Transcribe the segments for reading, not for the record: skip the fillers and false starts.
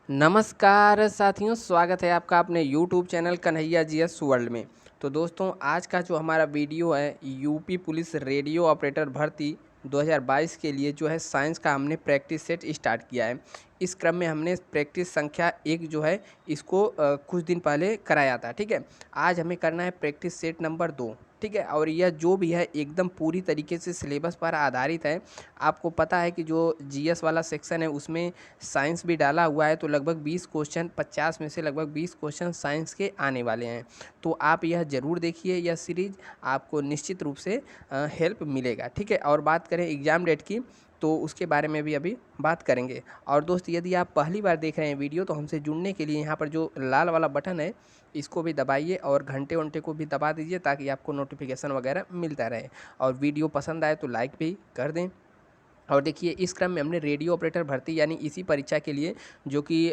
नमस्कार साथियों, स्वागत है आपका अपने YouTube channel Kanhaiya GS world में। तो दोस्तों, आज का जो हमारा वीडियो है यूपी पुलिस रेडियो ऑपरेटर भर्ती 2022 के लिए जो है साइंस का हमने प्रैक्टिस सेट स्टार्ट किया है। इस क्रम में हमने प्रैक्टिस संख्या 1 जो है इसको कुछ दिन पहले कराया था, ठीक है। आज हमें करना है प्रैक्टिस सेट नंबर 2, ठीक है। और यह जो भी है एकदम पूरी तरीके से सिलेबस पर आधारित है। आपको पता है कि जो जीएस वाला सेक्शन है उसमें साइंस भी डाला हुआ है, तो लगभग 20 क्वेश्चन 50 में से लगभग 20 क्वेश्चन साइंस के आने वाले हैं। तो आप यह ज़रूर देखिए, यह सीरीज आपको निश्चित रूप से हेल्प मिलेगा, ठीक है। और बात करें एग्ज़ाम डेट की, तो उसके बारे में भी अभी बात करेंगे। और दोस्त, यदि आप पहली बार देख रहे हैं वीडियो, तो हमसे जुड़ने के लिए यहाँ पर जो लाल वाला बटन है इसको भी दबाइए और घंटे वंटे को भी दबा दीजिए, ताकि आपको नोटिफिकेशन वगैरह मिलता रहे। और वीडियो पसंद आए तो लाइक भी कर दें। और देखिए, इस क्रम में हमने रेडियो ऑपरेटर भर्ती यानी इसी परीक्षा के लिए, जो कि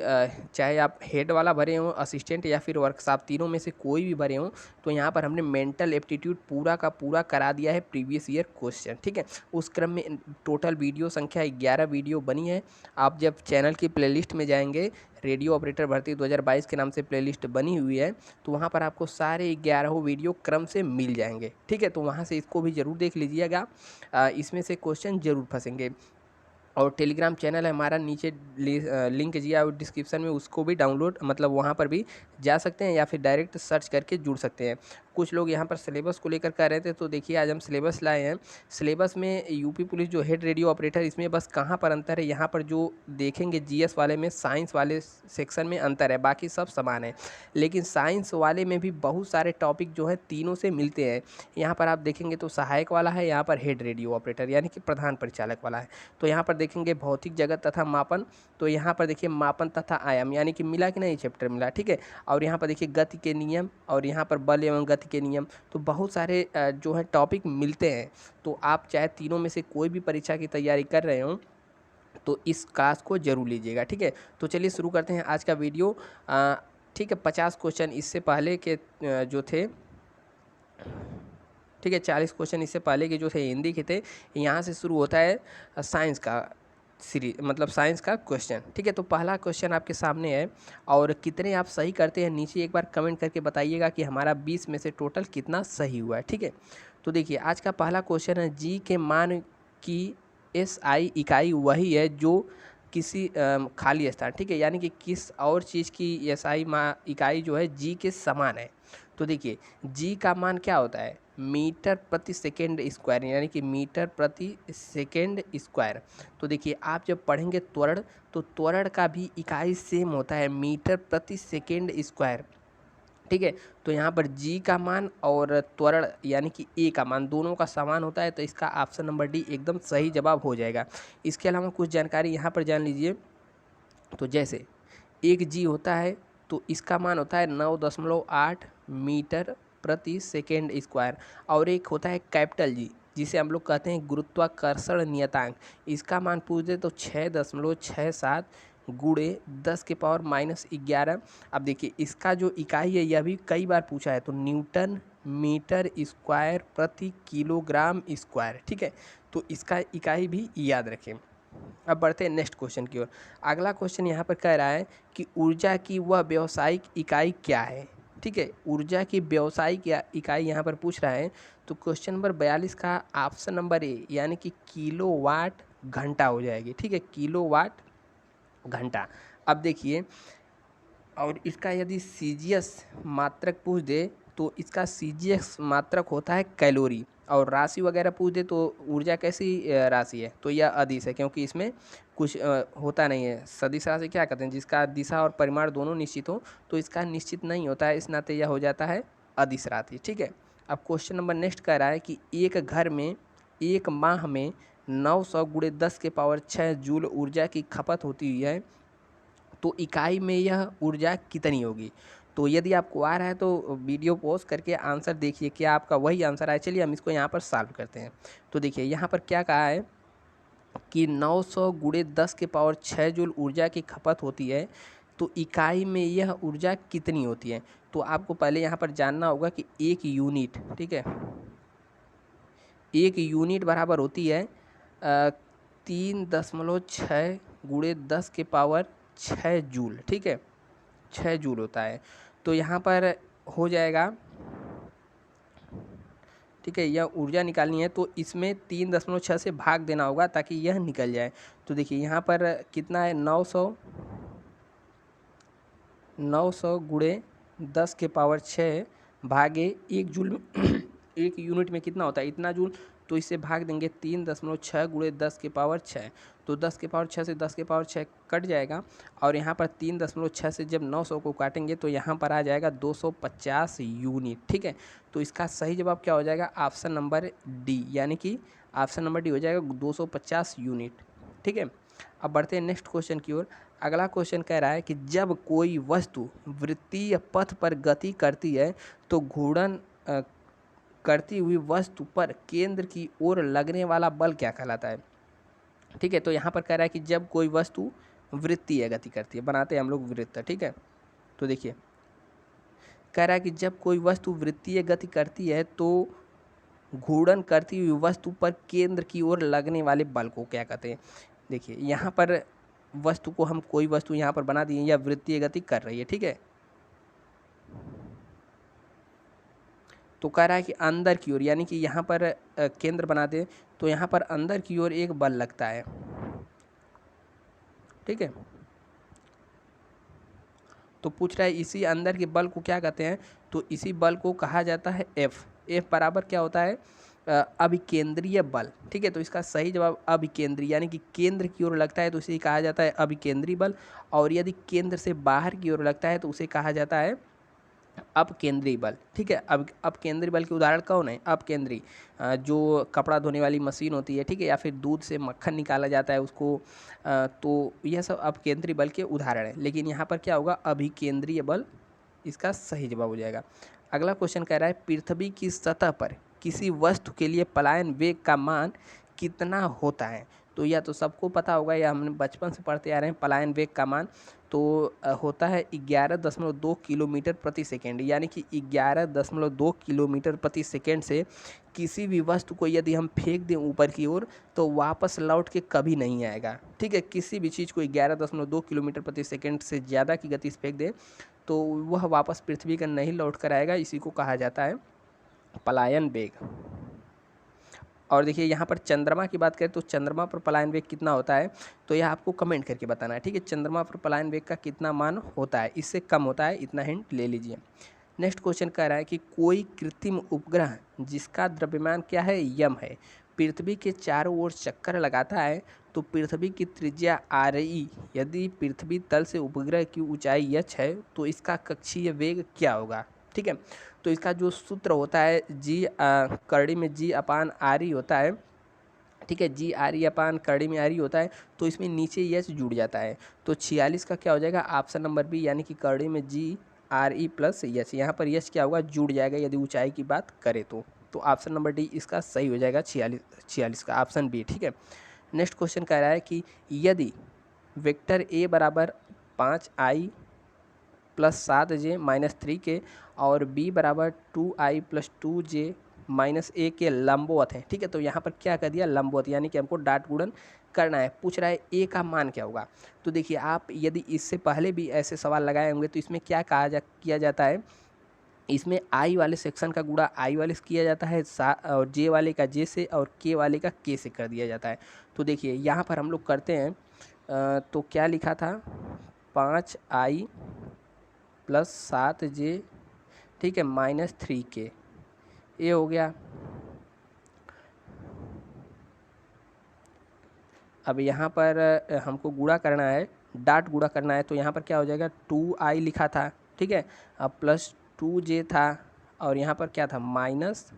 चाहे आप हेड वाला भरे हों, असिस्टेंट या फिर वर्कशॉप, तीनों में से कोई भी भरे हों, तो यहाँ पर हमने मेंटल एप्टीट्यूड पूरा का पूरा करा दिया है, प्रीवियस ईयर क्वेश्चन, ठीक है। उस क्रम में टोटल वीडियो संख्या 11 वीडियो बनी है। आप जब चैनल की प्लेलिस्ट में जाएंगे, रेडियो ऑपरेटर भर्ती 2022 के नाम से प्लेलिस्ट बनी हुई है, तो वहाँ पर आपको सारे 11 वीडियो क्रम से मिल जाएंगे, ठीक है। तो वहाँ से इसको भी ज़रूर देख लीजिएगा, इसमें से क्वेश्चन ज़रूर फंसेंगे। और टेलीग्राम चैनल है हमारा, नीचे लिंक दिया हुआ डिस्क्रिप्शन में, उसको भी डाउनलोड मतलब वहाँ पर भी जा सकते हैं, या फिर डायरेक्ट सर्च करके जुड़ सकते हैं। कुछ लोग यहाँ पर सिलेबस को लेकर कह रहे थे, तो देखिए आज हम सिलेबस लाए हैं। सिलेबस में यूपी पुलिस जो हेड रेडियो ऑपरेटर, इसमें बस कहाँ पर अंतर है, यहाँ पर जो देखेंगे जीएस वाले में, साइंस वाले सेक्शन में अंतर है, बाकी सब समान है। लेकिन साइंस वाले में भी बहुत सारे टॉपिक जो है तीनों से मिलते हैं। यहाँ पर आप देखेंगे तो सहायक वाला है, यहाँ पर हेड रेडियो ऑपरेटर यानी कि प्रधान परिचालक वाला है। तो यहाँ पर देखेंगे भौतिक जगत तथा मापन, तो यहाँ पर देखिए मापन तथा आयाम, यानी कि मिला कि नहीं, चैप्टर मिला, ठीक है। और यहाँ पर देखिए गति के नियम, और यहाँ पर बल एवं गति के नियम। तो बहुत सारे जो है टॉपिक मिलते हैं। तो आप चाहे तीनों में से कोई भी परीक्षा की तैयारी कर रहे हो, तो इस क्लास को जरूर लीजिएगा, ठीक है। तो चलिए शुरू करते हैं आज का वीडियो। ठीक है, 50 क्वेश्चन इससे पहले के जो थे, ठीक है, 40 क्वेश्चन इससे पहले के जो थे हिंदी के थे। यहाँ से शुरू होता है साइंस का सीरीज, मतलब साइंस का क्वेश्चन, ठीक है। तो पहला क्वेश्चन आपके सामने है, और कितने आप सही करते हैं नीचे एक बार कमेंट करके बताइएगा कि हमारा 20 में से टोटल कितना सही हुआ है, ठीक है। तो देखिए, आज का पहला क्वेश्चन है, जी के मान की एसआई इकाई वही है जो किसी खाली स्थान, ठीक है, यानी कि किस और चीज़ की एसआई इकाई जो है जी के समान है। तो देखिए, जी का मान क्या होता है, मीटर प्रति सेकेंड स्क्वायर, यानी कि मीटर प्रति सेकेंड स्क्वायर। तो देखिए, आप जब पढ़ेंगे त्वरण, तो त्वरण का भी इकाई सेम होता है, मीटर प्रति सेकेंड स्क्वायर, ठीक है। तो यहाँ पर जी का मान और त्वरण यानी कि ए का मान दोनों का समान होता है, तो इसका ऑप्शन नंबर डी एकदम सही जवाब हो जाएगा। इसके अलावा कुछ जानकारी यहाँ पर जान लीजिए। तो जैसे एक जी होता है, तो इसका मान होता है 9.8 मीटर प्रति सेकेंड स्क्वायर। और एक होता है कैपिटल जी, जिसे हम लोग कहते हैं गुरुत्वाकर्षण नियतांक। इसका मान पूछ दे तो 6.67 गुणे 10⁻⁻11। अब देखिए, इसका जो इकाई है यह भी कई बार पूछा है, तो न्यूटन मीटर स्क्वायर प्रति किलोग्राम स्क्वायर, ठीक है। तो इसका इकाई भी याद रखें। अब बढ़ते हैं नेक्स्ट क्वेश्चन की ओर। अगला क्वेश्चन यहाँ पर कह रहा है कि ऊर्जा की वह व्यावसायिक इकाई क्या है, ठीक है। ऊर्जा की व्यावसायिक इकाई यहाँ पर पूछ रहा है, तो क्वेश्चन नंबर 42 का ऑप्शन नंबर ए यानी कि किलोवाट घंटा हो जाएगी, ठीक है, किलोवाट घंटा। अब देखिए, और इसका यदि सीजीएस मात्रक पूछ दे, तो इसका सीजीएस मात्रक होता है कैलोरी। और राशि वगैरह पूछ दे तो ऊर्जा कैसी राशि है, तो यह अदिश है, क्योंकि इसमें कुछ होता नहीं है। सदिश राशि क्या कहते हैं, जिसका दिशा और परिमाण दोनों निश्चित हो, तो इसका निश्चित नहीं होता है, इस नाते यह हो जाता है अदिश राशि, ठीक है। अब क्वेश्चन नंबर नेक्स्ट कह रहा है कि एक घर में एक माह में 900 गुणे 10⁻6 जूल ऊर्जा की खपत होती है, तो इकाई में यह ऊर्जा कितनी होगी। तो यदि आपको आ रहा है तो वीडियो पॉज करके आंसर देखिए, क्या आपका वही आंसर आया। चलिए हम इसको यहाँ पर सॉल्व करते हैं। तो देखिए, यहाँ पर क्या कहा है कि 900 गुणे 10⁻6 जूल ऊर्जा की खपत होती है, तो इकाई में यह ऊर्जा कितनी होती है। तो आपको पहले यहाँ पर जानना होगा कि एक यूनिट, ठीक है, एक यूनिट बराबर होती है 3.6 गुणे 10 के पावर 6 जूल, ठीक है, 6 जूल होता है। तो यहाँ पर हो जाएगा, ठीक है, यह ऊर्जा निकालनी है तो इसमें 3.6 से भाग देना होगा ताकि यह निकल जाए। तो देखिए यहाँ पर कितना है, 900 गुणे 10 के पावर 6 भागे 1 जूल में 1 यूनिट में कितना होता है, इतना जूल। तो इसे भाग देंगे 3.6 गुणे 10 के पावर 6, तो 10 के पावर 6 से 10 के पावर 6 कट जाएगा, और यहाँ पर 3.6 से जब 900 को काटेंगे तो यहाँ पर आ जाएगा 250 यूनिट, ठीक है। तो इसका सही जवाब क्या हो जाएगा, ऑप्शन नंबर डी, यानी कि ऑप्शन नंबर डी हो जाएगा 250 यूनिट, ठीक है। अब बढ़ते हैं नेक्स्ट क्वेश्चन की ओर। अगला क्वेश्चन कह रहा है कि जब कोई वस्तु वृत्तीय पथ पर गति करती है तो घूर्णन करती हुई वस्तु पर केंद्र की ओर लगने वाला बल क्या कहलाता है, ठीक है। तो यहाँ पर कह रहा है कि जब कोई वस्तु वृत्तीय गति करती है, बनाते हैं हम लोग वृत्त, ठीक है। तो देखिए कह रहा है कि जब कोई वस्तु वृत्तीय गति करती है तो घूर्णन करती हुई वस्तु पर केंद्र की ओर लगने वाले बल को क्या कहते हैं। देखिए यहाँ पर वस्तु को हम, कोई वस्तु यहाँ पर बना दिए या वृत्तीय गति कर रही है, ठीक है। तो कह रहा है कि अंदर की ओर, यानी कि यहाँ पर केंद्र बना दे तो यहाँ पर अंदर की ओर एक बल लगता है, ठीक है। तो पूछ रहा है इसी अंदर के बल को क्या कहते हैं, तो इसी बल को कहा जाता है एफ। एफ बराबर क्या होता है, अभिकेंद्रीय बल, ठीक है। तो इसका सही जवाब अभिकेंद्रीय, यानी कि केंद्र की ओर लगता है तो इसे कहा जाता है अभिकेंद्रीय बल, और यदि केंद्र से बाहर की ओर लगता है तो उसे कहा जाता है अपकेंद्रीय बल, ठीक है। अब अपकेंद्रीय बल के उदाहरण कौन है, अपकेंद्रीय जो कपड़ा धोने वाली मशीन होती है, ठीक है, या फिर दूध से मक्खन निकाला जाता है उसको, तो यह सब अपकेंद्रीय बल के उदाहरण है। लेकिन यहाँ पर क्या होगा, अभिकेंद्रीय बल इसका सही जवाब हो जाएगा। अगला क्वेश्चन कह रहा है पृथ्वी की सतह पर किसी वस्तु के लिए पलायन वेग का मान कितना होता है। तो यह तो सबको पता होगा, या हमने बचपन से पढ़ते आ रहे हैं, पलायन वेग का मान तो होता है 11.2 किलोमीटर प्रति सेकेंड, यानी कि 11.2 किलोमीटर प्रति सेकेंड से किसी भी वस्तु को यदि हम फेंक दें ऊपर की ओर तो वापस लौट के कभी नहीं आएगा, ठीक है। किसी भी चीज़ को 11.2 किलोमीटर प्रति सेकेंड से ज़्यादा की गति से फेंक दें तो वह वापस पृथ्वी का नहीं लौट कर आएगा, इसी को कहा जाता है पलायन वेग। और देखिए यहाँ पर चंद्रमा की बात करें तो चंद्रमा पर पलायन वेग कितना होता है, तो यह आपको कमेंट करके बताना है, ठीक है। चंद्रमा पर पलायन वेग का कितना मान होता है, इससे कम होता है, इतना हिंट ले लीजिए। नेक्स्ट क्वेश्चन कह रहा है कि कोई कृत्रिम उपग्रह जिसका द्रव्यमान क्या है, यम है, पृथ्वी के चारों ओर चक्कर लगाता है तो पृथ्वी की त्रिज्या RE, यदि पृथ्वी तल से उपग्रह की ऊंचाई h है तो इसका कक्षीय वेग क्या होगा, ठीक है। तो इसका जो सूत्र होता है जी, करड़ी में G/RE होता है, ठीक है, G/RE अपान करड़ी में RE होता है, तो इसमें नीचे H जुड़ जाता है। तो 46 का क्या हो जाएगा, ऑप्शन नंबर बी, यानी कि करड़ी में G/RE प्लस H, यहाँ पर H क्या होगा, जुड़ जाएगा यदि ऊंचाई की बात करें तो ऑप्शन नंबर डी इसका सही हो जाएगा, 46 का ऑप्शन बी, ठीक है। नेक्स्ट क्वेश्चन कह रहा है कि यदि वेक्टर ए बराबर 5i plus 7j minus 3k और b बराबर 2i प्लस 2j माइनस ए के लंबवत है, ठीक है। तो यहाँ पर क्या कर दिया, लंबवत, यानी कि हमको डाट गुणन करना है। पूछ रहा है ए का मान क्या होगा। तो देखिए आप यदि इससे पहले भी ऐसे सवाल लगाए होंगे तो इसमें क्या किया जाता है, इसमें आई वाले सेक्शन का गुणा आई वाले से किया जाता है, और जे वाले का जे से और के वाले का के से कर दिया जाता है। तो देखिए यहाँ पर हम लोग करते हैं, तो क्या लिखा था, 5i प्लस 7j, ठीक है, माइनस 3k, ये हो गया। अब यहाँ पर हमको गुणा करना है, डाट गुणा करना है, तो यहाँ पर क्या हो जाएगा, 2i लिखा था, ठीक है, अब प्लस 2j था, और यहाँ पर क्या था, माइनस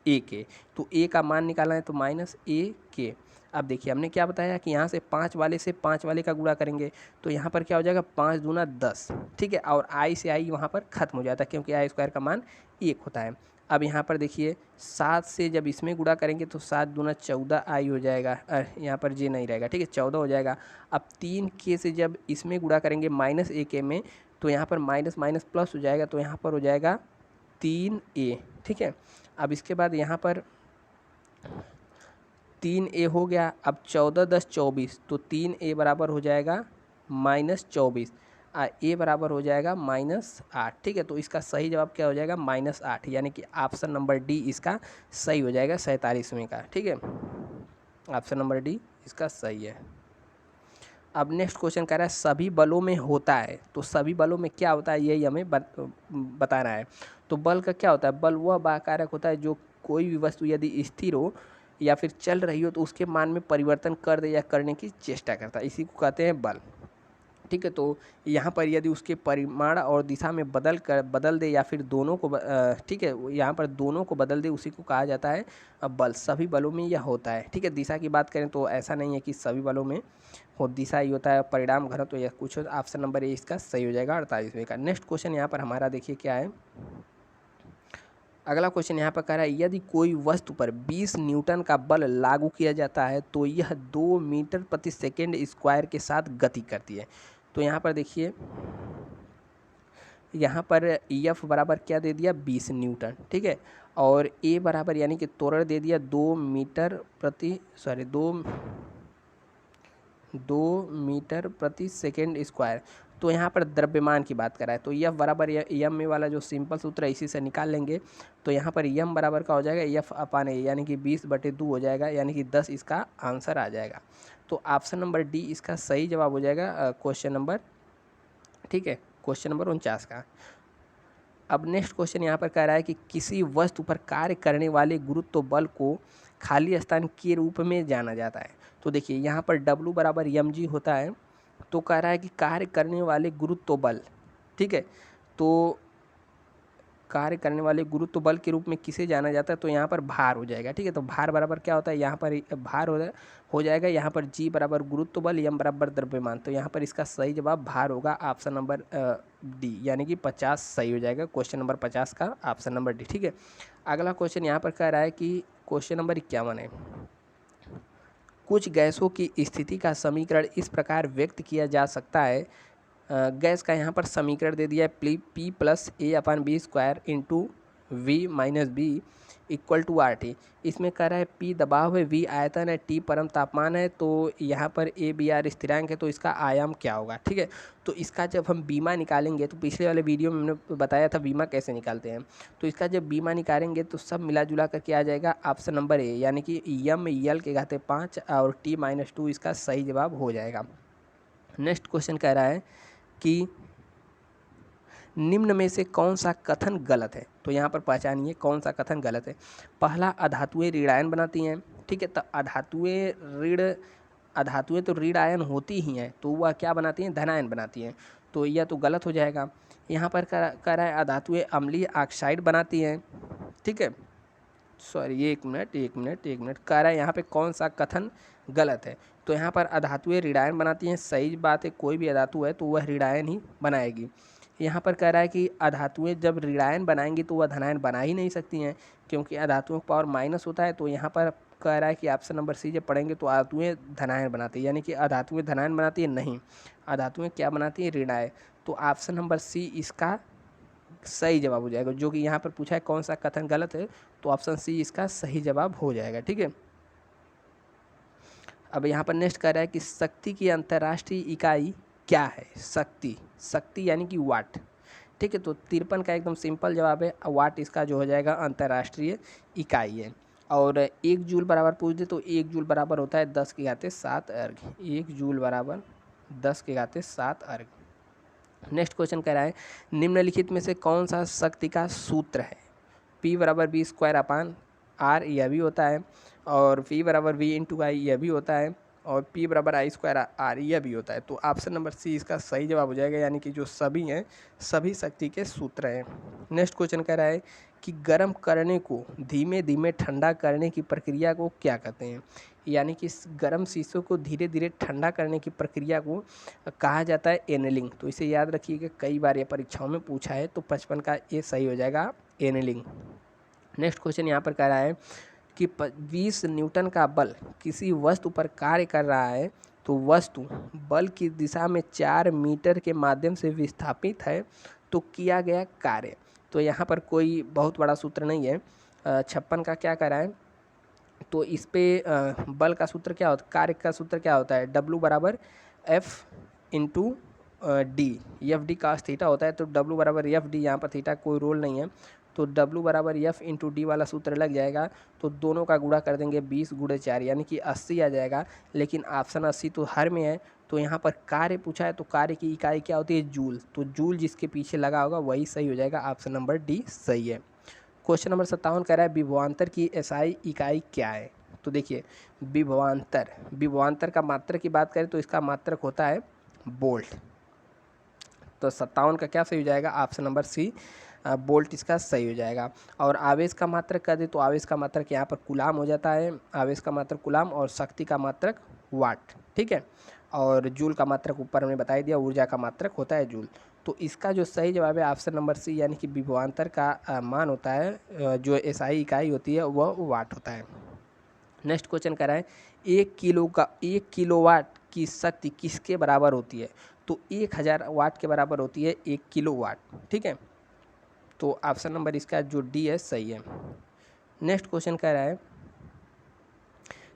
ए के। तो ए का मान निकालना है तो माइनस ए के। अब देखिए हमने क्या बताया कि यहाँ से 5 वाले से 5 वाले का गुणा करेंगे तो यहाँ पर क्या हो जाएगा, 5 दूना 10, ठीक है, और आई से आई वहाँ पर खत्म हो जाता है क्योंकि आई स्क्वायर का मान 1 होता है। अब यहाँ पर देखिए 7 से जब इसमें गुणा करेंगे तो 7 दूना 14 आई हो जाएगा, यहाँ पर जे नहीं रहेगा, ठीक है, 14 हो जाएगा। अब 3k से जब इसमें गुणा करेंगे माइनस ए के में तो यहाँ पर माइनस माइनस प्लस हो जाएगा, तो यहाँ पर हो जाएगा 3a, ठीक है। अब इसके बाद यहाँ पर 3a हो गया, अब 14 10 24, तो 3a बराबर हो जाएगा -24, ए बराबर हो जाएगा -8। ठीक है, तो इसका सही जवाब क्या हो जाएगा -8, यानी कि ऑप्शन नंबर डी इसका सही हो जाएगा 47वें का। ठीक है, ऑप्शन नंबर डी इसका सही है। अब नेक्स्ट क्वेश्चन कह रहा है सभी बलों में होता है, तो सभी बलों में क्या होता है यही हमें बताना है। तो बल का क्या होता है, बल वह बाकारक होता है जो कोई भी वस्तु यदि स्थिर हो या फिर चल रही हो तो उसके मान में परिवर्तन कर दे या करने की चेष्टा करता है, इसी को कहते हैं बल। ठीक है, तो यहाँ पर यदि उसके परिमाण और दिशा में बदल दे या फिर दोनों को ठीक है, यहाँ पर दोनों को बदल दे, उसी को कहा जाता है बल। सभी बलों में यह होता है। ठीक है, दिशा की बात करें तो ऐसा नहीं है कि सभी बलों में हो, दिशा ही होता है, परिणाम घनत्व या कुछ हो। ऑप्शन नंबर ए इसका सही हो जाएगा 48वें का। नेक्स्ट क्वेश्चन यहाँ पर हमारा देखिए क्या है। अगला क्वेश्चन यहाँ पर कह रहा है यदि कोई वस्तु पर 20 न्यूटन का बल लागू किया जाता है तो यह 2 मीटर प्रति सेकेंड स्क्वायर के साथ गति करती है। तो यहाँ पर देखिए, यहाँ पर एफ बराबर क्या दे दिया 20 न्यूटन। ठीक है, और ए बराबर यानी कि त्वरण दे दिया 2 मीटर प्रति सेकेंड स्क्वायर। तो यहाँ पर द्रव्यमान की बात कर रहा है, तो यफ बराबर यम में वाला जो सिंपल सूत्र है इसी से निकाल लेंगे। तो यहाँ पर यम बराबर का हो जाएगा यफ अपान ए, यानी कि 20/2 हो जाएगा, यानी कि 10 इसका आंसर आ जाएगा। तो ऑप्शन नंबर डी इसका सही जवाब हो जाएगा क्वेश्चन नंबर, ठीक है, क्वेश्चन नंबर 49 का। अब नेक्स्ट क्वेश्चन यहाँ पर कह रहा है कि किसी वस्तु पर कार्य करने वाले गुरुत्व बल को खाली स्थान के रूप में जाना जाता है। तो देखिए यहाँ पर W बराबर mg होता है, तो कह रहा है कि कार्य करने वाले गुरुत्व बल, ठीक है, तो कार्य करने वाले गुरुत्व बल के रूप में किसे जाना जाता है, तो यहाँ पर भार हो जाएगा। ठीक है, तो भार बराबर क्या होता है, यहाँ पर भार हो जाएगा, यहाँ पर जी बराबर गुरुत्व बल, एम बराबर द्रव्यमान। तो यहाँ पर इसका सही जवाब भार होगा, ऑप्शन नंबर डी, यानी कि 50 सही हो जाएगा, क्वेश्चन नंबर 50 का ऑप्शन नंबर डी। ठीक है, अगला क्वेश्चन यहाँ पर कह रहा है कि क्वेश्चन नंबर 51 है, कुछ गैसों की स्थिति का समीकरण इस प्रकार व्यक्त किया जा सकता है। गैस का यहाँ पर समीकरण दे दिया है P + A/B² into V - B equal to RT। इसमें कह रहा है P दबाव है, V आयतन है, T परम तापमान है, तो यहाँ पर A/B/R स्थिरांक है, तो इसका आयाम क्या होगा। ठीक है, तो इसका जब हम बीमा निकालेंगे, तो पिछले वाले वीडियो में हमने बताया था बीमा कैसे निकालते हैं, तो इसका जब बीमा निकालेंगे तो सब मिला जुला करके आ जाएगा ऑप्शन नंबर ए, यानी कि M/L⁵ और T - 2 इसका सही जवाब हो जाएगा। नेक्स्ट क्वेश्चन कह रहा है कि निम्न में से कौन सा कथन गलत है। तो यहाँ पर पहचानिए कौन सा कथन गलत है। पहला, अधातुएं ऋणायन बनाती हैं। ठीक है, तो अधातुएं तो ऋण आयन होती ही हैं, तो वह क्या बनाती हैं, धनायन बनाती हैं, तो यह तो गलत हो जाएगा। यहाँ पर कह रहा है अधातुएं अम्लीय ऑक्साइड बनाती हैं। ठीक है, सॉरी एक मिनट कह रहा है यहाँ पे कौन सा कथन गलत है। तो यहाँ पर अधातुएं ऋणायन बनाती हैं, सही बात है, कोई भी अधातु है तो वह ऋणायन ही बनाएगी। यहाँ पर कह रहा है कि अधातुएं जब ऋणायन बनाएंगी तो वह धनायन बना ही नहीं सकती हैं, क्योंकि अधातुओं का पावर माइनस होता है। तो यहाँ पर कह रहा है कि ऑप्शन नंबर सी जब पढ़ेंगे तो अधातुएं धनायन बनाती है, यानी कि अधातुएं धनायन बनाती है, नहीं, अधातुएं क्या बनाती है, ऋणायन। तो ऑप्शन नंबर सी इसका सही जवाब हो जाएगा, जो कि यहाँ पर पूछा है कौन सा कथन गलत है, तो ऑप्शन सी इसका सही जवाब हो जाएगा। ठीक है, अब यहाँ पर नेक्स्ट कह रहा है कि शक्ति की अंतर्राष्ट्रीय इकाई क्या है। शक्ति यानी कि वाट। ठीक है, तो 53 का एकदम सिंपल जवाब है, वाट इसका जो हो जाएगा अंतर्राष्ट्रीय इकाई है। और 1 जूल बराबर पूछ दे तो 1 जूल बराबर होता है 10⁻7 अर्घ। 1 जूल बराबर 10⁻7 अर्घ। नेक्स्ट क्वेश्चन कह रहा है निम्नलिखित में से कौन सा शक्ति का सूत्र है। P बराबर V²/R यह भी होता है, और V बराबर V × I यह भी होता है, और P बराबर I² यह भी होता है। तो ऑप्शन नंबर सी इसका सही जवाब हो जाएगा, यानी कि जो सभी हैं सभी शक्ति के सूत्र हैं। नेक्स्ट क्वेश्चन कह रहा है कि गर्म करने को धीमे धीमे ठंडा करने की प्रक्रिया को क्या कहते हैं, यानी कि गर्म शीशों को धीरे धीरे ठंडा करने की प्रक्रिया को कहा जाता है एनेलिंग। तो इसे याद रखिएगा, कई बार ये परीक्षाओं में पूछा है, तो 55 का ये सही हो जाएगा, एनेलिंग। नेक्स्ट क्वेश्चन यहाँ पर कह रहा है कि 20 न्यूटन का बल किसी वस्तु पर कार्य कर रहा है, तो वस्तु बल की दिशा में 4 मीटर के माध्यम से विस्थापित है, तो किया गया कार्य। तो यहाँ पर कोई बहुत बड़ा सूत्र नहीं है। 56 का क्या कर रहा है, तो इस पे बल का सूत्र क्या होता है, कार्य का सूत्र क्या होता है, W बराबर F into D, F D cos theta होता है, तो डब्लू बराबर एफ डी, यहाँ पर थीटा कोई रोल नहीं है, तो डब्लू बराबर एफ इंटू डी वाला सूत्र लग जाएगा। तो दोनों का गुणा कर देंगे 20 गुणे 4 यानी कि 80 आ जाएगा। लेकिन ऑप्शन 80 तो हर में है, तो यहाँ पर कार्य पूछा है तो कार्य की इकाई क्या होती है, जूल, तो जूल जिसके पीछे लगा होगा वही सही हो जाएगा। ऑप्शन नंबर डी सही है। क्वेश्चन नंबर 57 कह रहा है विभवांतर की एसआई इकाई क्या है। तो देखिए विभवांतर का मात्रक की बात करें तो इसका मात्रक होता है वोल्ट। तो 57 का क्या सही हो जाएगा, ऑप्शन नंबर सी वोल्ट इसका सही हो जाएगा। और आवेश का मात्रक कर दे तो आवेश का मात्रक यहाँ पर कुलाम हो जाता है, आवेश का मात्रक कुलाम और शक्ति का मात्रक वाट, ठीक है। और जूल का मात्रक ऊपर हमने बता दिया, ऊर्जा का मात्रक होता है जूल। तो इसका जो सही जवाब है ऑप्शन नंबर सी, यानी कि विभवांतर का मान होता है जो एसआई इकाई होती है वह वाट होता है। नेक्स्ट क्वेश्चन कह रहा है 1 किलोवाट की शक्ति किसके बराबर होती है। तो 1000 वाट के बराबर होती है 1 किलोवाट, ठीक है। तो ऑप्शन नंबर इसका जो डी है सही है। नेक्स्ट क्वेश्चन कह रहा है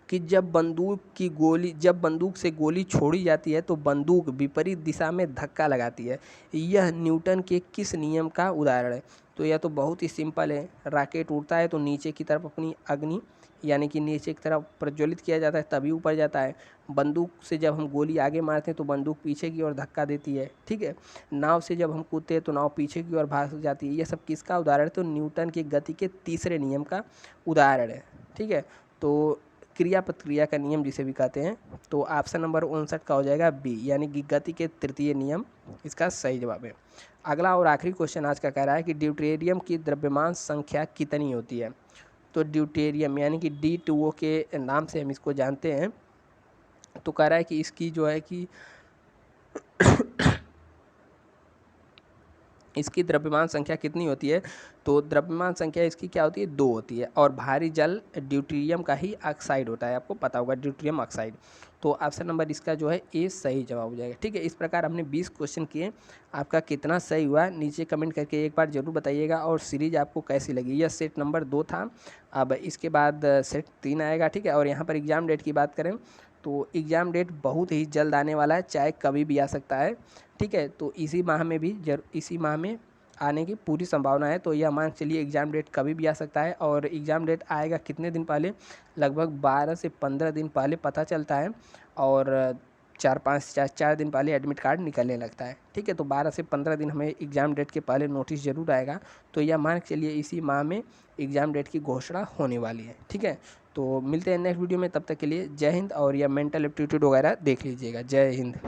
कि जब बंदूक से गोली छोड़ी जाती है तो बंदूक विपरीत दिशा में धक्का लगाती है, यह न्यूटन के किस नियम का उदाहरण है। तो यह तो बहुत ही सिंपल है, रॉकेट उड़ता है तो नीचे की तरफ अपनी अग्नि यानी कि नीचे की तरफ प्रज्वलित किया जाता है तभी ऊपर जाता है। बंदूक से जब हम गोली आगे मारते हैं तो बंदूक पीछे की ओर धक्का देती है, ठीक है। नाव से जब हम कूदते हैं तो नाव पीछे की ओर भाग जाती है। यह सब किसका उदाहरण है, तो न्यूटन की गति के तीसरे नियम का उदाहरण है, ठीक है। तो क्रिया प्रतिक्रिया का नियम जिसे भी कहते हैं। तो ऑप्शन नंबर 59 का हो जाएगा बी, यानी कि गति के तृतीय नियम इसका सही जवाब है। अगला और आखिरी क्वेश्चन आज का कह रहा है कि ड्यूटेरियम की द्रव्यमान संख्या कितनी होती है। तो ड्यूटेरियम यानी कि D2O के नाम से हम इसको जानते हैं। तो कह रहा है कि इसकी जो है कि इसकी द्रव्यमान संख्या कितनी होती है। तो द्रव्यमान संख्या इसकी क्या होती है, 2 होती है। और भारी जल ड्यूटेरियम का ही ऑक्साइड होता है, आपको पता होगा ड्यूटेरियम ऑक्साइड। तो ऑप्शन नंबर इसका जो है ए सही जवाब हो जाएगा, ठीक है। इस प्रकार हमने 20 क्वेश्चन किए, आपका कितना सही हुआ नीचे कमेंट करके एक बार जरूर बताइएगा। और सीरीज आपको कैसी लगी। यह सेट नंबर 2 था, अब इसके बाद सेट 3 आएगा, ठीक है। और यहाँ पर एग्ज़ाम डेट की बात करें तो एग्ज़ाम डेट बहुत ही जल्द आने वाला है, चाहे कभी भी आ सकता है, ठीक है। तो इसी माह में आने की पूरी संभावना है। तो यह मान चलिए एग्ज़ाम डेट कभी भी आ सकता है। और एग्ज़ाम डेट आएगा कितने दिन पहले, लगभग 12 से 15 दिन पहले पता चलता है। और 4 दिन पहले एडमिट कार्ड निकलने लगता है, ठीक है। तो 12 से 15 दिन हमें एग्ज़ाम डेट के पहले नोटिस ज़रूर आएगा। तो यह मान के चलिए इसी माह में एग्ज़ाम डेट की घोषणा होने वाली है, ठीक है। तो मिलते हैं नेक्स्ट वीडियो में, तब तक के लिए जय हिंद। और यह मेंटल एप्टीट्यूड वगैरह देख लीजिएगा। जय हिंद।